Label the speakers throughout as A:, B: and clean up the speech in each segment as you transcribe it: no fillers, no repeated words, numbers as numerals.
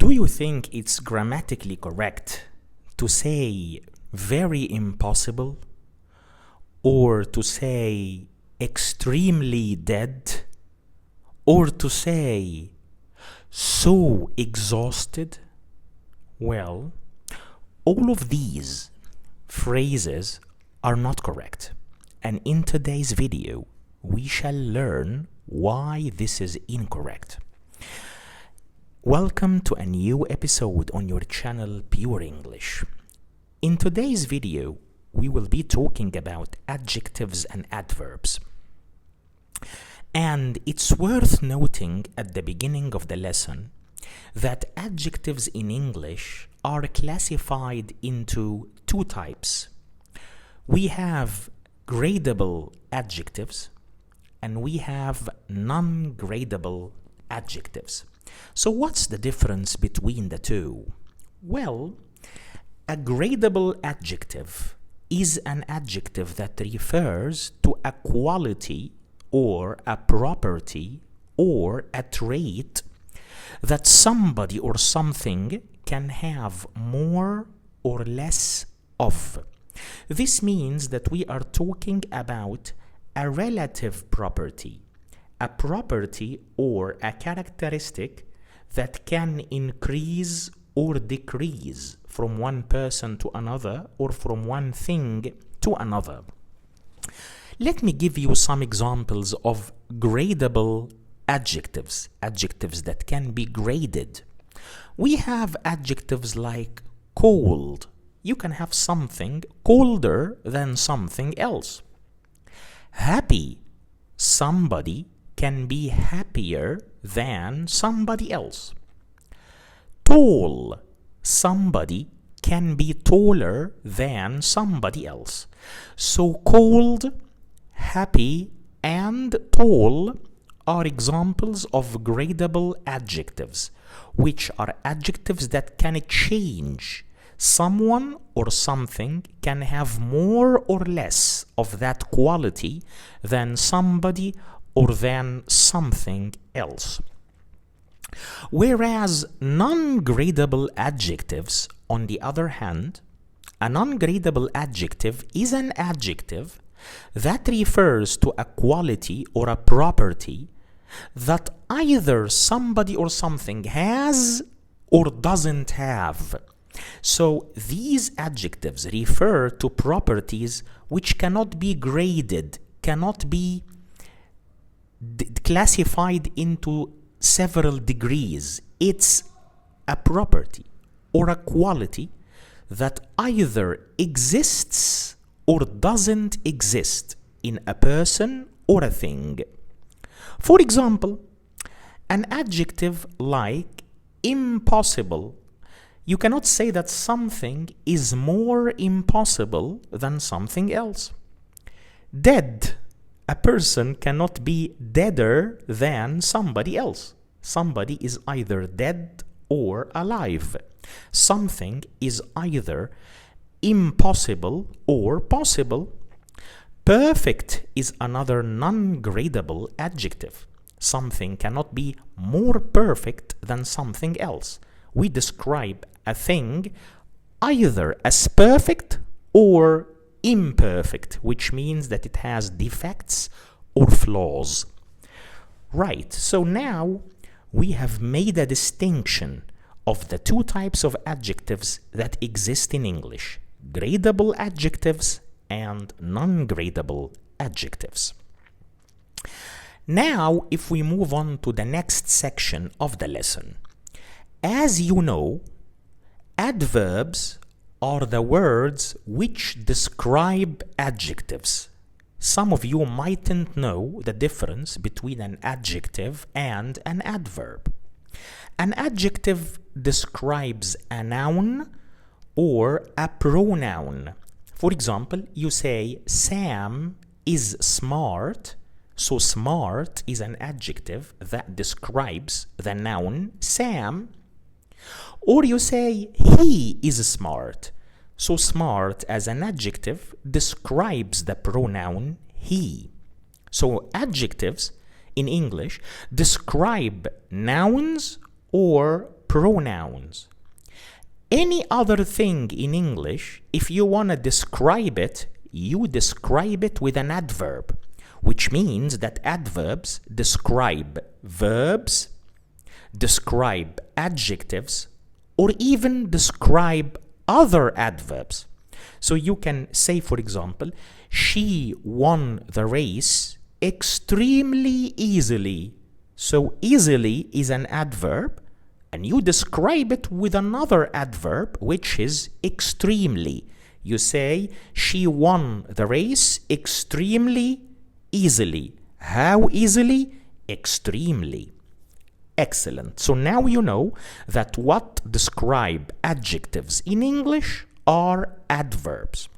A: Do you think it's grammatically correct to say very impossible or to say extremely dead or to say so exhausted? Well, all of these phrases are not correct, and in today's video we shall learn why this is incorrect. Welcome to a new episode on your channel Pure English. In today's video we will be talking about adjectives and adverbs. And it's worth noting at the beginning of the lesson that adjectives in English are classified into two types. We have gradable adjectives and we have non-gradable adjectives. So what's the difference between the two? Well, a gradable adjective is an adjective that refers to a quality or a property or a trait that somebody or something can have more or less of. This means that we are talking about a relative property, a property or a characteristic that can increase or decrease from one person to another or from one thing to another. Let me give you some examples of gradable adjectives, adjectives that can be graded. We have adjectives like cold. You can have something colder than something else. Happy. Somebody can be happier than somebody else. Tall. Somebody can be taller than somebody else. So cold, happy, and tall are examples of gradable adjectives, which are adjectives that can change. Someone or something can have more or less of that quality than somebody or than something else. Whereas non-gradable adjectives, on the other hand, a non-gradable adjective is an adjective that refers to a quality or a property that either somebody or something has or doesn't have. So these adjectives refer to properties which cannot be graded, cannot be classified into several degrees. It's a property or a quality that either exists or doesn't exist in a person or a thing. For example, an adjective like impossible. You cannot say that something is more impossible than something else. Dead. A person cannot be deader than somebody else. Somebody is either dead or alive. Something is either impossible or possible. Perfect is another non-gradable adjective. Something cannot be more perfect than something else. We describe a thing either as perfect or imperfect, which means that it has defects or flaws. Right, so now we have made a distinction of the two types of adjectives that exist in English: gradable adjectives and non-gradable adjectives. Now, if we move on to the next section of the lesson, as you know, adverbs are the words which describe adjectives. Some of you mightn't know the difference between an adjective and an adverb. An adjective describes a noun or a pronoun. For example, you say Sam is smart. So smart is an adjective that describes the noun Sam. Or you say he is smart. So smart as an adjective describes the pronoun he. So adjectives in English describe nouns or pronouns. Any other thing in English, if you want to describe it, you describe it with an adverb, which means that adverbs describe verbs, describe adjectives, or even describe other adverbs. So you can say, for example, she won the race extremely easily. So easily is an adverb, and you describe it with another adverb, which is extremely. You say, she won the race extremely easily. How easily? Extremely. Excellent. So now you know that what describe adjectives in English are adverbs.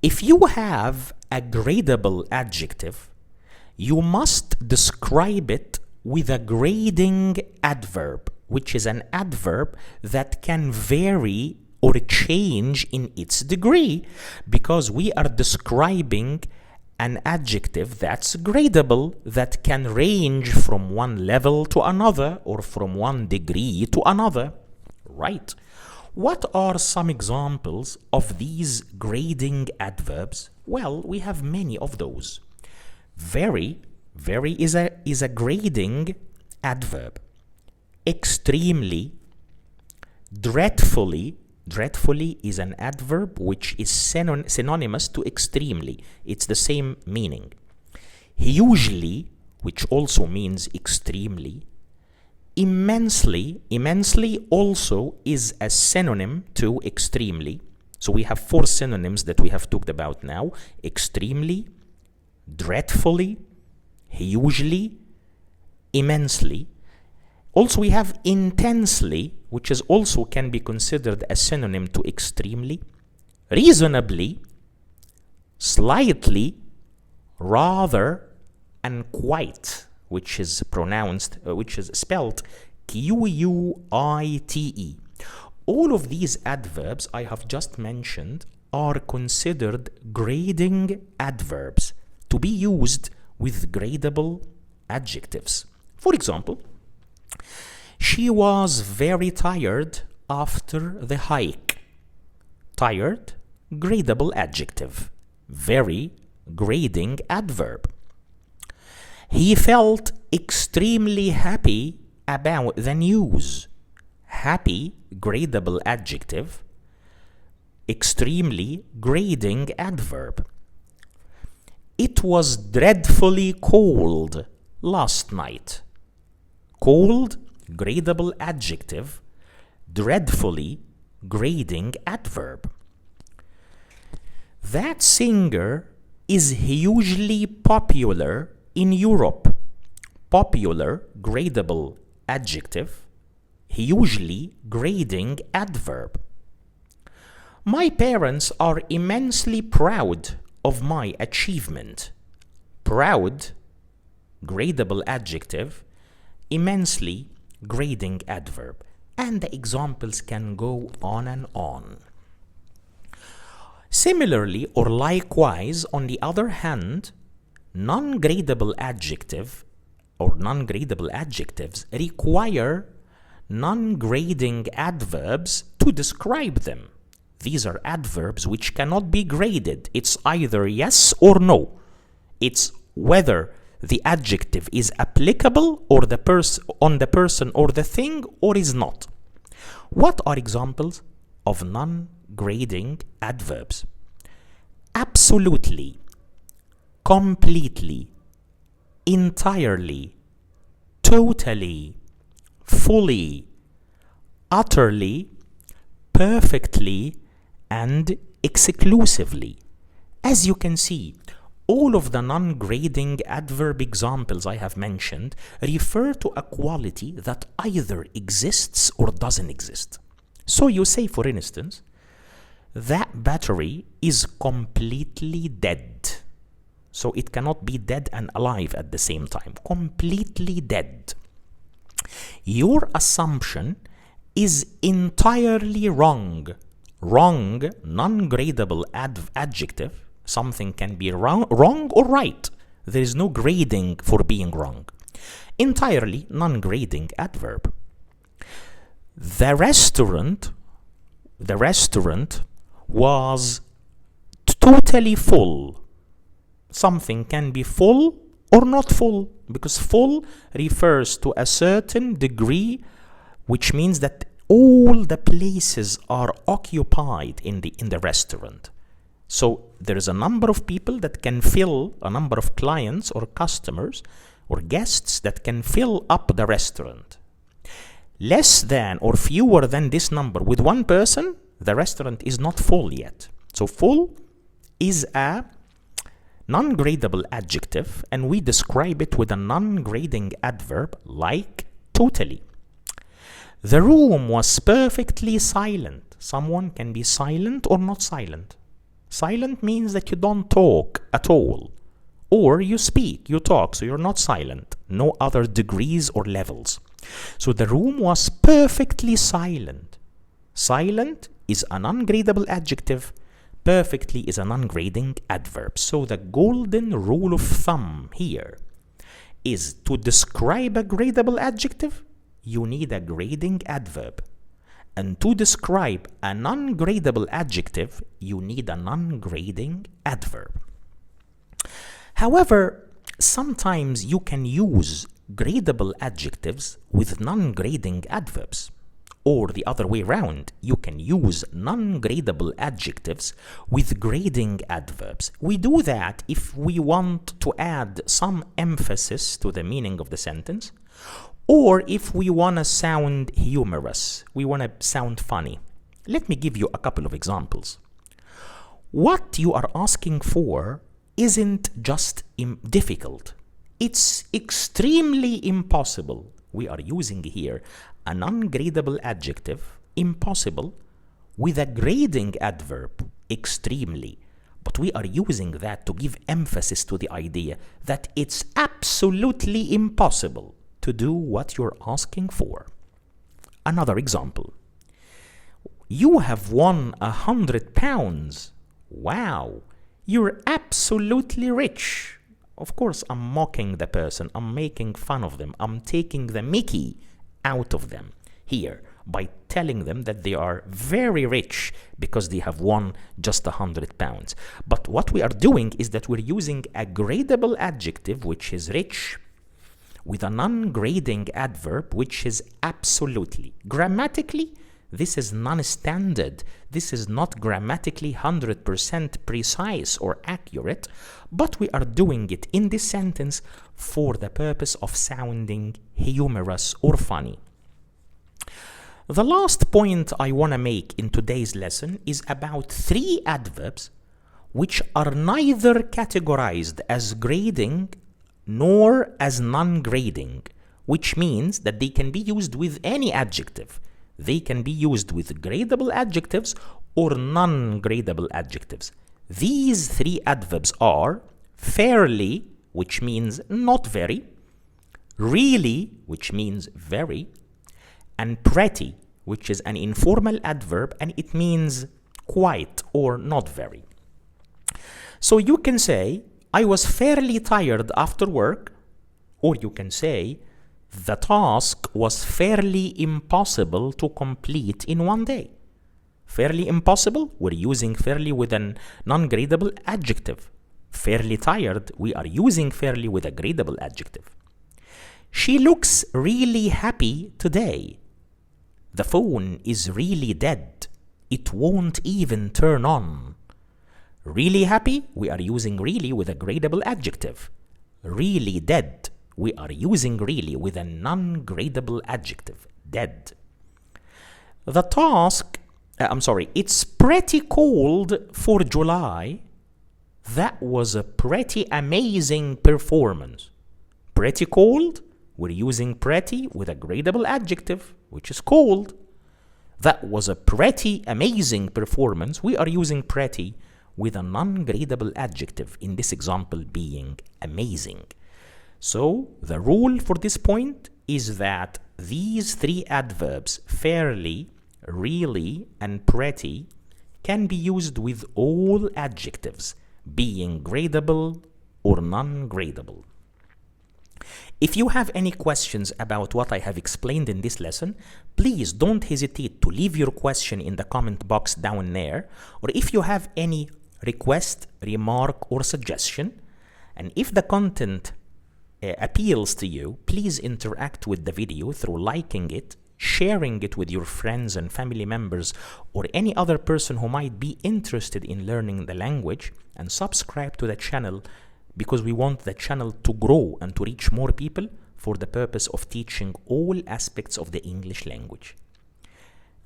A: If you have a gradable adjective, you must describe it with a grading adverb, which is an adverb that can vary or change in its degree, because we are describing an adjective that's gradable, that can range from one level to another or from one degree to another. Right. What are some examples of these grading adverbs? Well, we have many of those. Very is a grading adverb. Extremely, dreadfully is an adverb which is synonymous to extremely. It's the same meaning. Hugely, which also means extremely. Immensely also is a synonym to extremely. So we have 4 synonyms that we have talked about now: extremely, dreadfully, hugely, immensely. Also we have intensely, which is also can be considered a synonym to extremely, reasonably, slightly, rather, and quite, which is spelled Q-U-I-T-E. All of these adverbs I have just mentioned are considered grading adverbs to be used with gradable adjectives. For example, she was very tired after the hike. Tired, gradable adjective. Very, grading adverb. He felt extremely happy about the news. Happy, gradable adjective. Extremely, grading adverb. It was dreadfully cold last night. Cold, gradable adjective. Dreadfully, grading adverb. That singer is hugely popular in Europe. Popular, gradable adjective. Hugely, grading adverb. My parents are immensely proud of my achievement. Proud, gradable adjective. Immensely, grading adverb. And the examples can go on and on. Similarly or likewise, on the other hand, non-gradable adjective or non-gradable adjectives require non-grading adverbs to describe them. These are adverbs which cannot be graded. It's either yes or no. It's whether the adjective is applicable or on the person or the thing or is not. What are examples of non-grading adverbs? Absolutely, completely, entirely, totally, fully, utterly, perfectly, and exclusively. As you can see, all of the non-grading adverb examples I have mentioned refer to a quality that either exists or doesn't exist. So you say, for instance, that battery is completely dead. So it cannot be dead and alive at the same time. Completely dead. Your assumption is entirely wrong. Wrong, non-gradable adjective. Something can be wrong or right. There is no grading for being wrong. Entirely non-grading adverb. The restaurant was totally full. Something can be full or not full, because full refers to a certain degree, which means that all the places are occupied in the restaurant. So there is a number of people that can fill, a number of clients or customers or guests that can fill up the restaurant. Less than or fewer than this number with one person, the restaurant is not full yet. So full is a non-gradable adjective, and we describe it with a non-grading adverb like totally. The room was perfectly silent. Someone can be silent or not silent. Silent means that you don't talk at all. Or you speak, you talk, so you're not silent. No other degrees or levels. So the room was perfectly silent. Silent is a non-gradable adjective. Perfectly is a non-grading adverb. So the golden rule of thumb here is to describe a gradable adjective, you need a grading adverb. And to describe a non-gradable adjective, you need a non-grading adverb. However, sometimes you can use gradable adjectives with non-grading adverbs. Or the other way around, you can use non-gradable adjectives with grading adverbs. We do that if we want to add some emphasis to the meaning of the sentence, or if we want to sound humorous, we want to sound funny. Let me give you a couple of examples. What you are asking for isn't just difficult. It's extremely impossible. We are using here a non-gradable adjective, impossible, with a grading adverb, extremely. But we are using that to give emphasis to the idea that it's absolutely impossible to do what you're asking for. Another example. You have won £100. Wow, you're absolutely rich. Of course, I'm mocking the person. I'm making fun of them. I'm taking the mickey out of them here by telling them that they are very rich because they have won just £100. But what we are doing is that we're using a gradable adjective, which is rich, with a non-grading adverb, which is absolutely. Grammatically, this is non-standard. This is not grammatically 100% precise or accurate, but we are doing it in this sentence for the purpose of sounding humorous or funny. The last point I want to make in today's lesson is about 3 adverbs which are neither categorized as grading nor as non-grading, which means that they can be used with any adjective. They can be used with gradable adjectives or non-gradable adjectives. These 3 adverbs are fairly, which means not very, really, which means very, and pretty, which is an informal adverb and it means quite or not very. So you can say, I was fairly tired after work, or you can say, the task was fairly impossible to complete in one day. Fairly impossible, we're using fairly with a non-gradable adjective. Fairly tired, we are using fairly with a gradable adjective. She looks really happy today. The phone is really dead. It won't even turn on. Really happy, we are using really with a gradable adjective. Really dead, we are using really with a non-gradable adjective, dead. The task, it's pretty cold for July. That was a pretty amazing performance. Pretty cold, we're using pretty with a gradable adjective, which is cold. That was a pretty amazing performance. We are using pretty with a non-gradable adjective, in this example being amazing. So the rule for this point is that these 3 adverbs, fairly, really, and pretty, can be used with all adjectives, being gradable or non-gradable. If you have any questions about what I have explained in this lesson, please don't hesitate to leave your question in the comment box down there, or if you have any request, remark, or suggestion, and if the content appeals to you, please interact with the video through liking it, sharing it with your friends and family members, or any other person who might be interested in learning the language, and subscribe to the channel because we want the channel to grow and to reach more people for the purpose of teaching all aspects of the English language.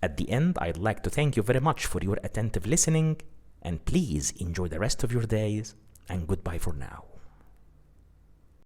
A: At the end, I'd like to thank you very much for your attentive listening, and please enjoy the rest of your days, and goodbye for now.